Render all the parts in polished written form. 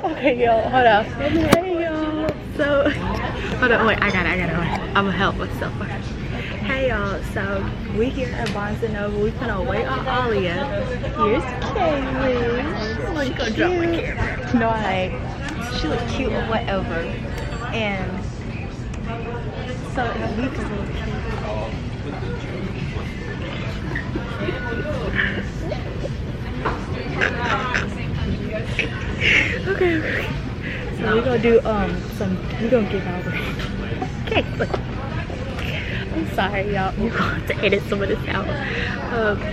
Okay, y'all, hold up. Hey, y'all. So, hold on, wait, I got it. I'm gonna help myself. Hey, y'all. So, we here at Barnes & Noble. We finna wait on Alia. Here's Kaylyn. She gonna drop my camera. No, I ain't. She look cute or whatever. And so, we can look cute. Okay. So we're gonna do we're gonna give out. Okay, look. I'm sorry, y'all. You're gonna have to edit some of this out.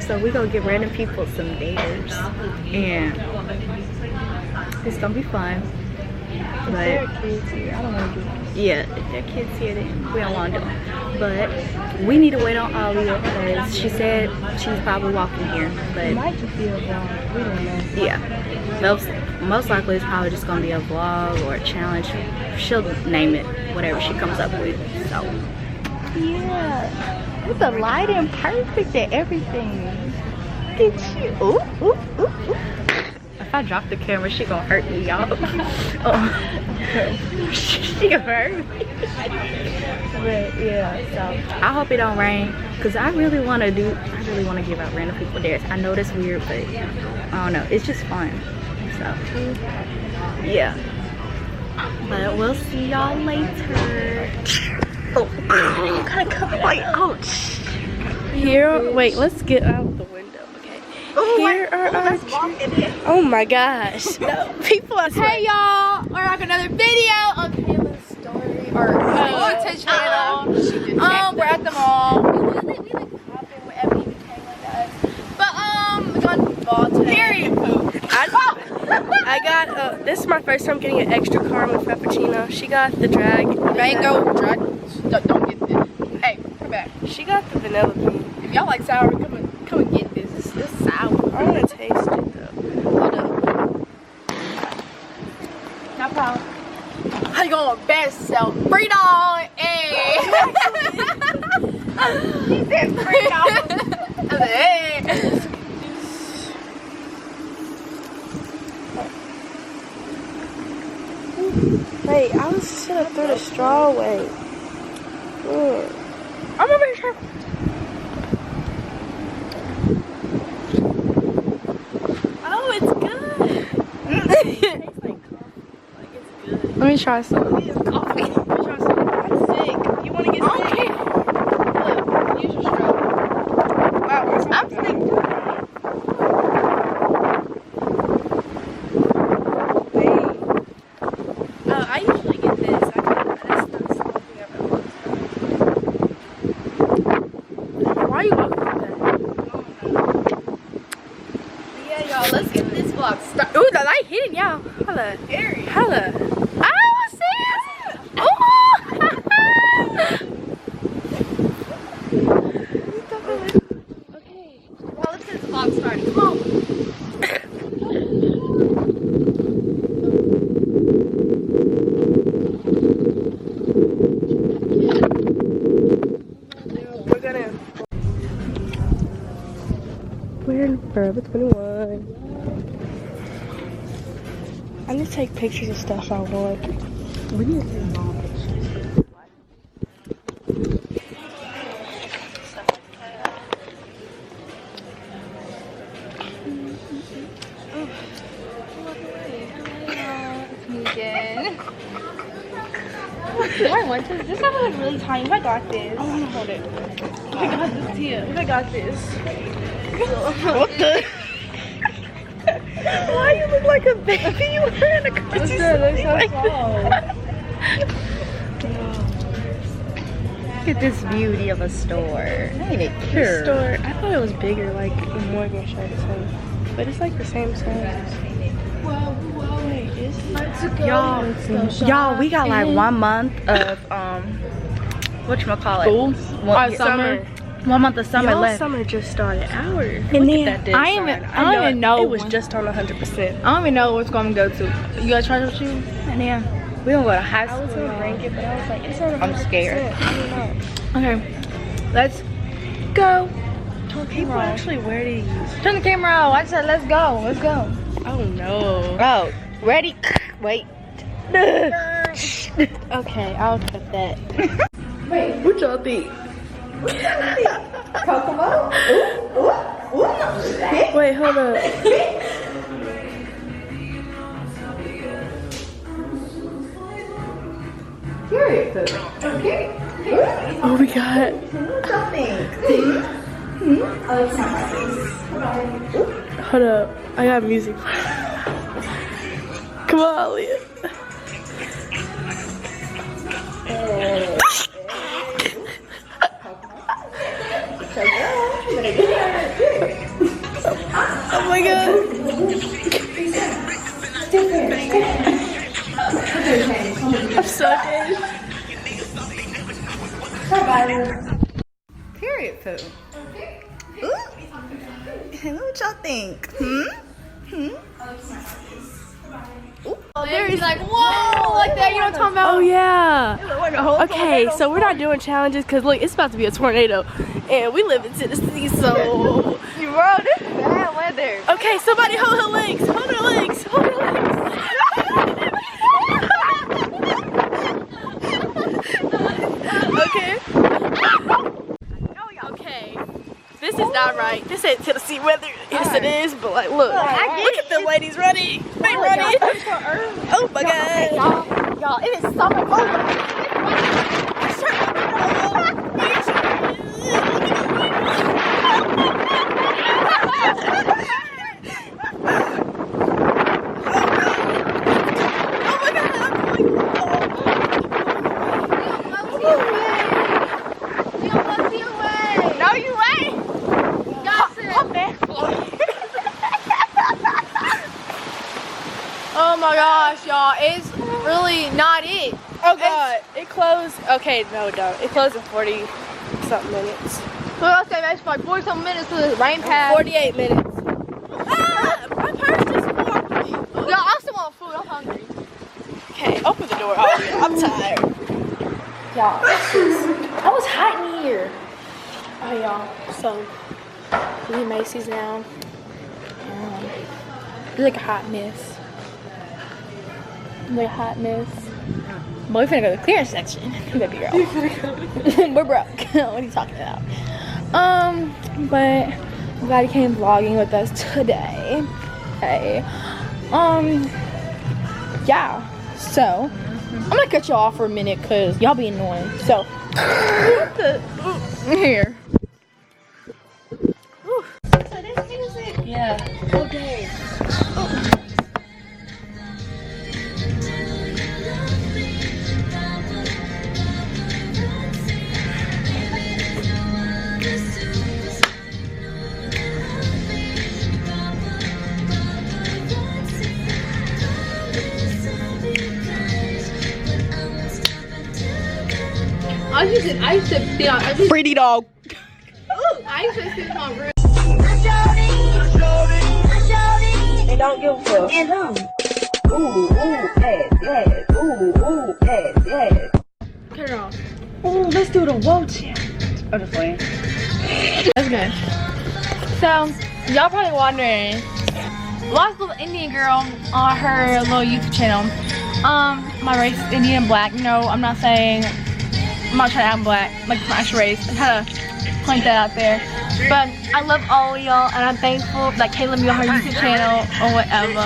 So we're gonna give random people some dares, and it's gonna be fun. But if kids here, I don't want to do that. Yeah, if there are kids here, then we don't want to do them. But we need to wait on Alia because she said she's probably walking here. But it might just be a vlog. We don't know. Yeah, most likely it's probably just gonna be a vlog or a challenge. She'll name it whatever she comes up with. So yeah, with the lighting perfect and everything. Look at you. Ooh, ooh, ooh, ooh. If I drop the camera, she gonna hurt me, y'all. She gonna hurt me. But yeah, so I hope it don't rain, cause I really want to give out random people dares. I know that's weird, but I don't know. It's just fun. So yeah. But we'll see y'all later. Oh, I'm kind of covered. Wait, ouch. Here, wait. Let's get out the window. Here are our oh my gosh. No, people are hey y'all, we're back another video on Kaylyn's story or channel. We're at the mall. We like copy whatever even Kaylyn does. But we're going to the mall today. Period poop. I got this is my first time getting an extra caramel frappuccino. She got the mango drag. Don't get this. Hey, come back. She got the vanilla bean. If y'all like sour, come and get this. It's sour. I want to taste it though. Hold up. No problem. How you going best self? Freedom! Hey! He said freedom! I said, hey! Wait, I was just gonna throw the straw away. I'm over here. Let me try some. It's coffee. Let me try some. I'm sick. You want to get sick? Okay. Look, use your straw. Wow, I'm sick too. Wait. I usually get this. That's not something I've ever done. Why are you walking like that? Yeah, y'all, let's get this vlog started. Ooh, the light hitting y'all. Holla. Holla. We're in Forever 21. I need to take pictures of stuff I want. We need to take long pictures. Do I want this? This one looks really tiny. I got this. I want to hold it. I got this too. I got this. What the? Why you look like a baby? You were in a cartoon. They're so small. Look at this beauty of a store. Ain't it cute? This store, I thought it was bigger, like in Morgan Shirt, but it's like the same size. Y'all, we got like 1 month of whatchamacallit? Summer. 1 month of summer left. Summer just started. Ours. And then I don't even know. It was just on 100%. I don't even know what's going to go to. You got to try those shoes? And then we gonna go to high school. I was gonna rank it, but I was like, it's on 100%. I'm scared. I don't know. Okay, let's go. People actually wear these. Turn the camera on. I said, let's go. Let's go. Oh no. Oh, ready? Wait. Okay, I'll cut that. Wait, What y'all think? Kokomo? Ooh. Wait, hold up. Period food. Okay. Oh my god. Something. Oh, it's not like this. Hold up. I got music. Come on, Leah. Oh my god. I'm so dead. Period food. Ooh. What y'all think? There he's like, whoa, like that, you know what I'm talking about? Oh yeah. Okay, so we're not doing challenges because look, it's about to be a tornado, and we live in Tennessee, so. Bro, this is bad weather. Okay, somebody hold her legs. Hold her legs. Hold her legs. Okay. Okay. This is not right. This ain't Tennessee weather. Yes, it is. But like, look at the ladies running. They running. Oh my god. Y'all, it is summer. Oh my gosh, y'all, it's really not it. Oh god. It closed. Okay, no, don't. It closed in 40 something minutes. So I'll say that's for like 40 some minutes till the rain passed. 48 minutes. Ah! My purse just walked me. Y'all, I still want food, I'm hungry. Okay, open the door. Oh, I'm tired. Y'all, I was hot in here. Oh, y'all. So, we in Macy's now. It's like a hot mess. Like a hot mess. Boy, we finna go to the clearance section. Baby girl. We're broke. What are you talking about? But I'm glad you came vlogging with us today. Okay. Yeah. So, I'm gonna cut y'all off for a minute because y'all be annoying. So, here. So this music. Yeah. Okay. I used to be on, Pretty dog. I used to sit on real. And don't give a fuck. And ooh, yes. Ooh, yes. Cut it off. Ooh, let's do the whoa challenge. I'm just playing. That's good. So, y'all probably wondering, lots of Indian girl on her little YouTube channel. My race is Indian and black. No, I'm not saying, I'm not trying to act black, like my actual race. I'm trying to point that out there. But I love all of y'all, and I'm thankful that Kaylyn be on her YouTube channel or whatever.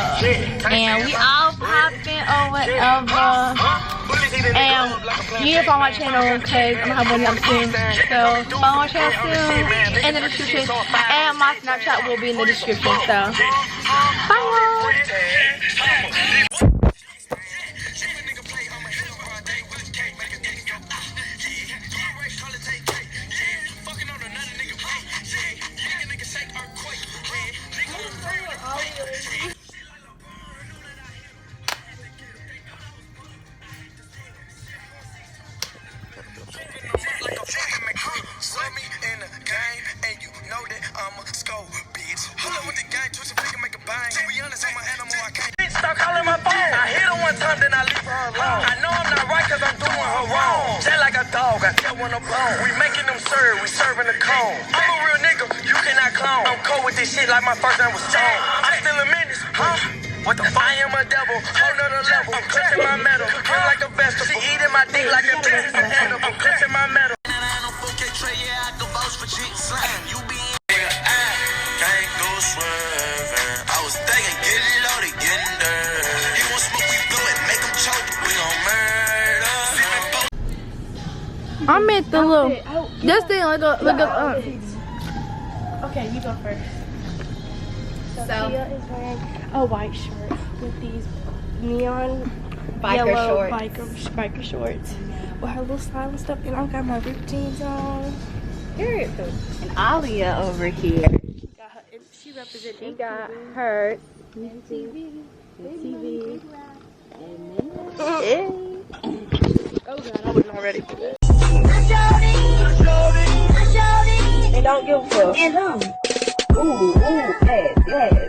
And we all popping or whatever. And you need to follow my channel because I'm gonna have one up soon. So follow my channel soon in the description. And my Snapchat will be in the description. So bye y'all. Stop calling my phone. I hit her one time, then I leave her alone. I know I'm not right cause I'm doing her wrong. Just like a dog, I tell when I'm bone. We making them serve, we serving the cone. I'm a real nigga, you cannot clone. I'm cold with this shit like my first name was Stone. I'm still a menace, huh? What the fuck? I am a devil, whole nother level. I'm clutching my metal, cooking like a vegetable. She eating my dick like a pet. I'm clutching my metal. Yeah, I can vouch for G Slam. You be can't go swerving. I was thinking, getting loaded, getting dirty. You want smoke, we blow it, make them choke. We gon' murder. I meant the little. This thing, look up. Okay, you go first. So Tia is wearing a white shirt with these neon Biker yellow shorts. biker shorts with her little style and stuff, and I've got my ripped jeans on. Period. And Alia over here. Got her, she represents. She got her TV. TV. Oh god, I was not ready for that. And don't give a fuck. Ooh, ooh, ass, ass.